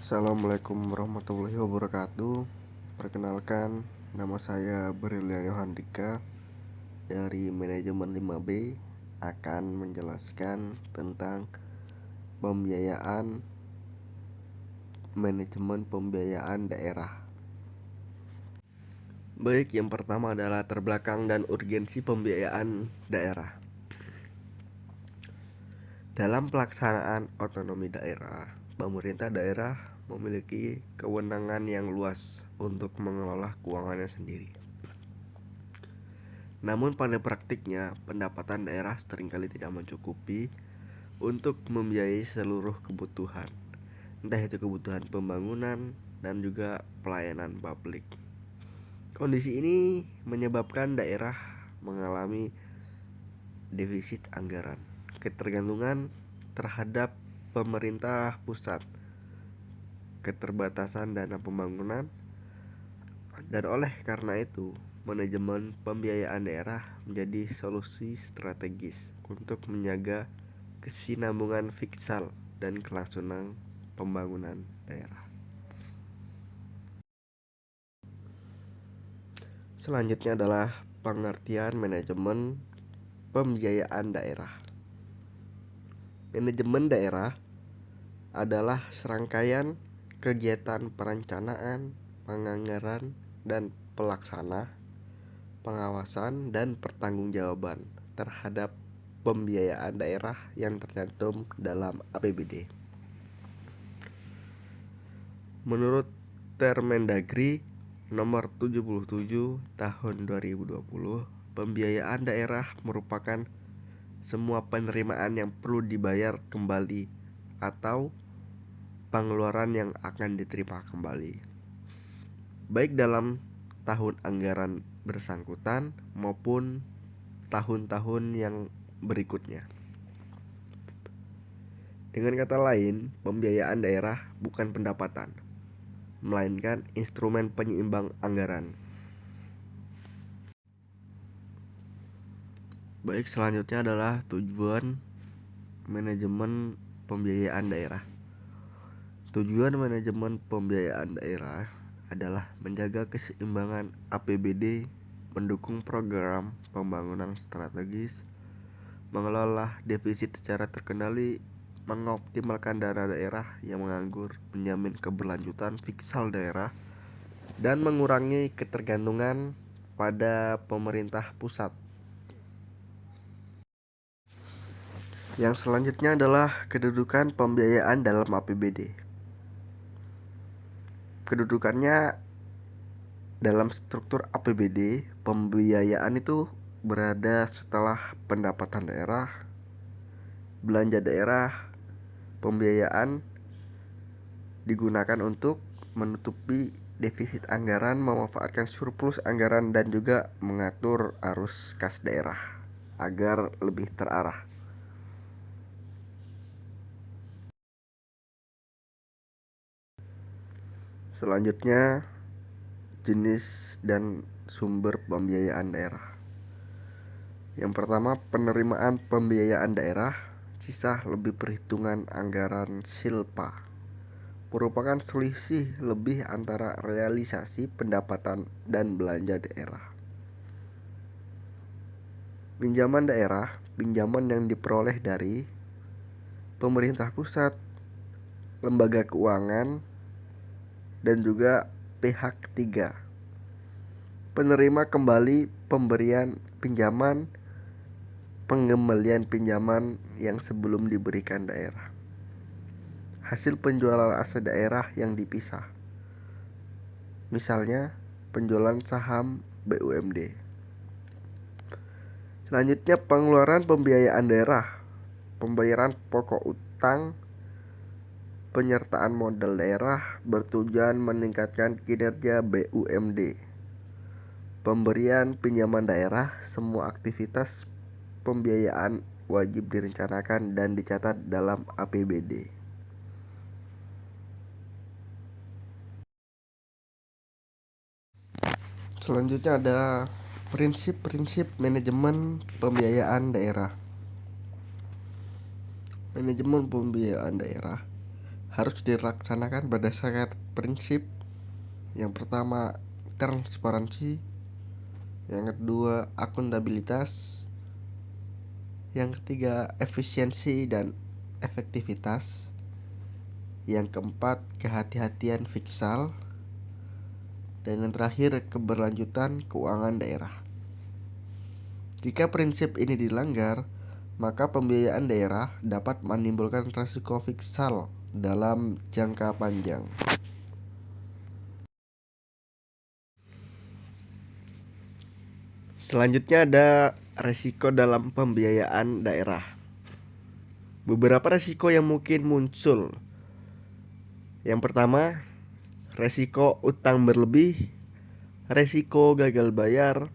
Assalamualaikum warahmatullahi wabarakatuh. Perkenalkan, nama saya Brilian Yohandika dari Manajemen 5B akan menjelaskan tentang pembiayaan manajemen pembiayaan daerah. Baik, yang pertama adalah latar belakang dan urgensi pembiayaan daerah. Dalam pelaksanaan otonomi daerah, pemerintah daerah memiliki kewenangan yang luas untuk mengelola keuangannya sendiri. Namun pada praktiknya, pendapatan daerah seringkali tidak mencukupi untuk membiayai seluruh kebutuhan, entah itu kebutuhan pembangunan dan juga pelayanan publik. Kondisi ini menyebabkan daerah mengalami defisit anggaran, ketergantungan terhadap pemerintah pusat, keterbatasan dana pembangunan, dan oleh karena itu manajemen pembiayaan daerah menjadi solusi strategis untuk menjaga kesinambungan fiskal dan kelangsungan pembangunan daerah. Selanjutnya adalah pengertian manajemen pembiayaan daerah. Manajemen daerah adalah serangkaian kegiatan perencanaan, penganggaran, dan pelaksana, pengawasan, dan pertanggungjawaban terhadap pembiayaan daerah yang tercantum dalam APBD. Menurut Permendagri nomor 77 tahun 2020, pembiayaan daerah merupakan semua penerimaan yang perlu dibayar kembali atau pengeluaran yang akan diterima kembali, baik dalam tahun anggaran bersangkutan maupun tahun-tahun yang berikutnya. Dengan kata lain, pembiayaan daerah bukan pendapatan, melainkan instrumen penyeimbang anggaran. Baik, selanjutnya adalah tujuan manajemen pembiayaan daerah. Tujuan manajemen pembiayaan daerah adalah menjaga keseimbangan APBD, mendukung program pembangunan strategis, mengelola defisit secara terkendali, mengoptimalkan dana daerah yang menganggur, menjamin keberlanjutan fiskal daerah, dan mengurangi ketergantungan pada pemerintah pusat. Yang selanjutnya adalah kedudukan pembiayaan dalam APBD. Kedudukannya dalam struktur APBD, pembiayaan itu berada setelah pendapatan daerah, belanja daerah. Pembiayaan digunakan untuk menutupi defisit anggaran, memanfaatkan surplus anggaran, dan juga mengatur arus kas daerah agar lebih terarah. Selanjutnya, jenis dan sumber pembiayaan daerah. Yang pertama, penerimaan pembiayaan daerah, sisa lebih perhitungan anggaran silpa, merupakan selisih lebih antara realisasi pendapatan dan belanja daerah. Pinjaman daerah, pinjaman yang diperoleh dari pemerintah pusat, lembaga keuangan, dan juga pihak ketiga. Penerima kembali pemberian pinjaman, pengembalian pinjaman yang sebelum diberikan daerah. Hasil penjualan aset daerah yang dipisah, misalnya penjualan saham BUMD. Selanjutnya, pengeluaran pembiayaan daerah, pembayaran pokok utang, penyertaan modal daerah bertujuan meningkatkan kinerja BUMD. Pemberian pinjaman daerah, semua aktivitas pembiayaan wajib direncanakan dan dicatat dalam APBD. Selanjutnya ada prinsip-prinsip manajemen pembiayaan daerah. Manajemen pembiayaan daerah harus dilaksanakan berdasarkan prinsip yang pertama transparansi, yang kedua akuntabilitas, yang ketiga efisiensi dan efektivitas, yang keempat kehati-hatian fiskal, dan yang terakhir keberlanjutan keuangan daerah. Jika prinsip ini dilanggar, maka pembiayaan daerah dapat menimbulkan risiko fiskal dalam jangka panjang. Selanjutnya ada risiko dalam pembiayaan daerah. Beberapa risiko yang mungkin muncul. Yang pertama, risiko utang berlebih, risiko gagal bayar,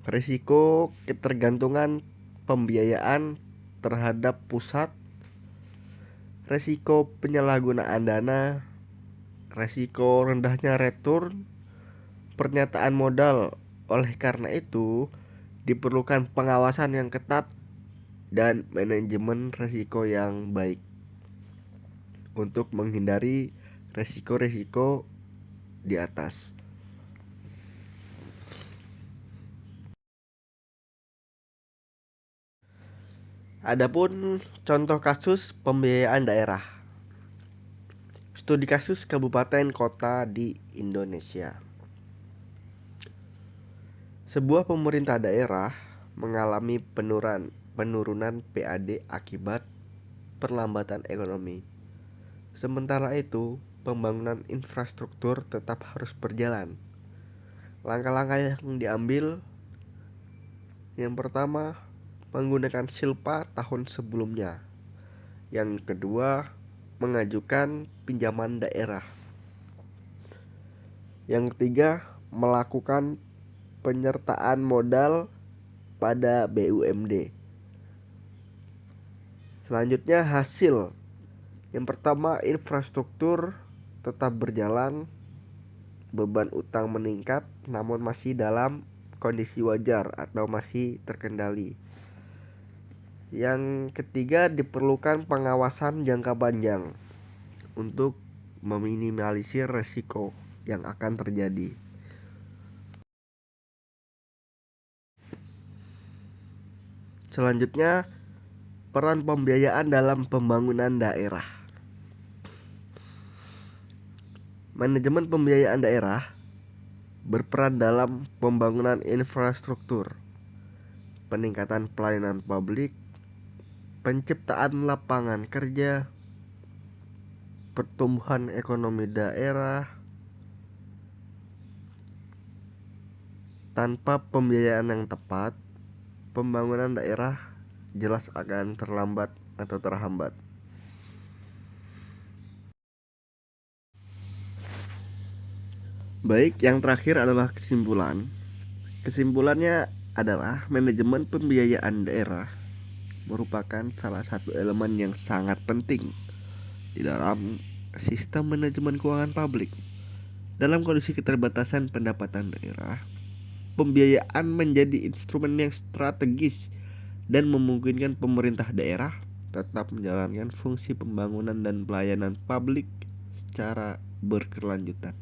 risiko ketergantungan pembiayaan terhadap pusat, risiko penyalahgunaan dana, risiko rendahnya return pernyataan modal. Oleh karena itu, diperlukan pengawasan yang ketat dan manajemen risiko yang baik untuk menghindari risiko-risiko di atas. Adapun contoh kasus pembiayaan daerah. Studi kasus kabupaten kota di Indonesia. Sebuah pemerintah daerah mengalami penurunan PAD akibat perlambatan ekonomi. Sementara itu, pembangunan infrastruktur tetap harus berjalan. Langkah-langkah yang diambil, yang pertama, menggunakan silpa tahun sebelumnya. Yang kedua, mengajukan pinjaman daerah. Yang ketiga, melakukan penyertaan modal pada BUMD. Selanjutnya hasil. Yang pertama, infrastruktur tetap berjalan, beban utang meningkat namun masih dalam kondisi wajar atau masih terkendali. Yang ketiga, diperlukan pengawasan jangka panjang untuk meminimalisir risiko yang akan terjadi. Selanjutnya, peran pembiayaan dalam pembangunan daerah. Manajemen pembiayaan daerah berperan dalam pembangunan infrastruktur, peningkatan pelayanan publik, penciptaan lapangan kerja, pertumbuhan ekonomi daerah. Tanpa pembiayaan yang tepat, pembangunan daerah jelas akan terlambat atau terhambat. Baik, yang terakhir adalah kesimpulan. Kesimpulannya adalah manajemen pembiayaan daerah merupakan salah satu elemen yang sangat penting di dalam sistem manajemen keuangan publik. Dalam kondisi keterbatasan pendapatan daerah, pembiayaan menjadi instrumen yang strategis dan memungkinkan pemerintah daerah tetap menjalankan fungsi pembangunan dan pelayanan publik secara berkelanjutan.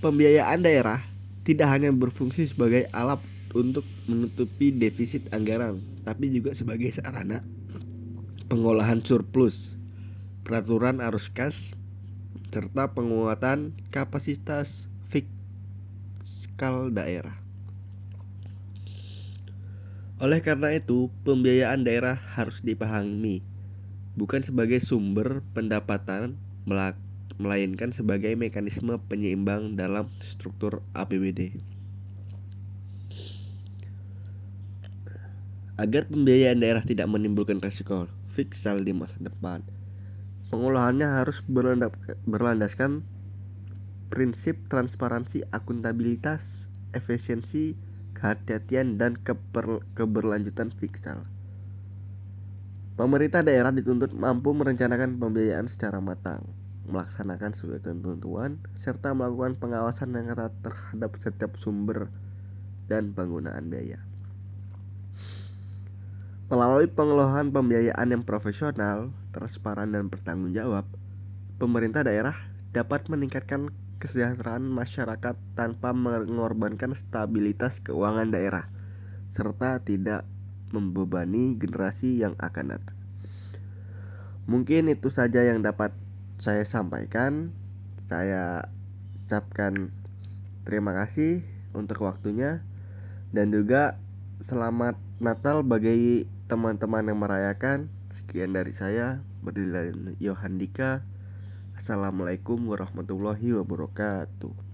Pembiayaan daerah tidak hanya berfungsi sebagai alat untuk menutupi defisit anggaran, tapi juga sebagai sarana pengolahan surplus, peraturan arus kas, serta penguatan kapasitas fiskal daerah. Oleh karena itu, pembiayaan daerah harus dipahami bukan sebagai sumber pendapatan, melainkan sebagai mekanisme penyeimbang dalam struktur APBD. Agar pembiayaan daerah tidak menimbulkan risiko fiskal di masa depan, pengolahannya harus berlandaskan prinsip transparansi, akuntabilitas, efisiensi, kehati-hatian, dan keberlanjutan fiskal. Pemerintah daerah dituntut mampu merencanakan pembiayaan secara matang, melaksanakan sesuai ketentuan, serta melakukan pengawasan yang ketat terhadap setiap sumber dan penggunaan biaya. Melalui pengelolaan pembiayaan yang profesional, transparan dan bertanggung jawab, pemerintah daerah dapat meningkatkan kesejahteraan masyarakat tanpa mengorbankan stabilitas keuangan daerah, serta tidak membebani generasi yang akan datang. Mungkin itu saja yang dapat saya sampaikan. Saya ucapkan terima kasih untuk waktunya, dan juga selamat Natal bagi teman-teman yang merayakan. Sekian dari saya, Berdilan Yohandika. Assalamualaikum warahmatullahi wabarakatuh.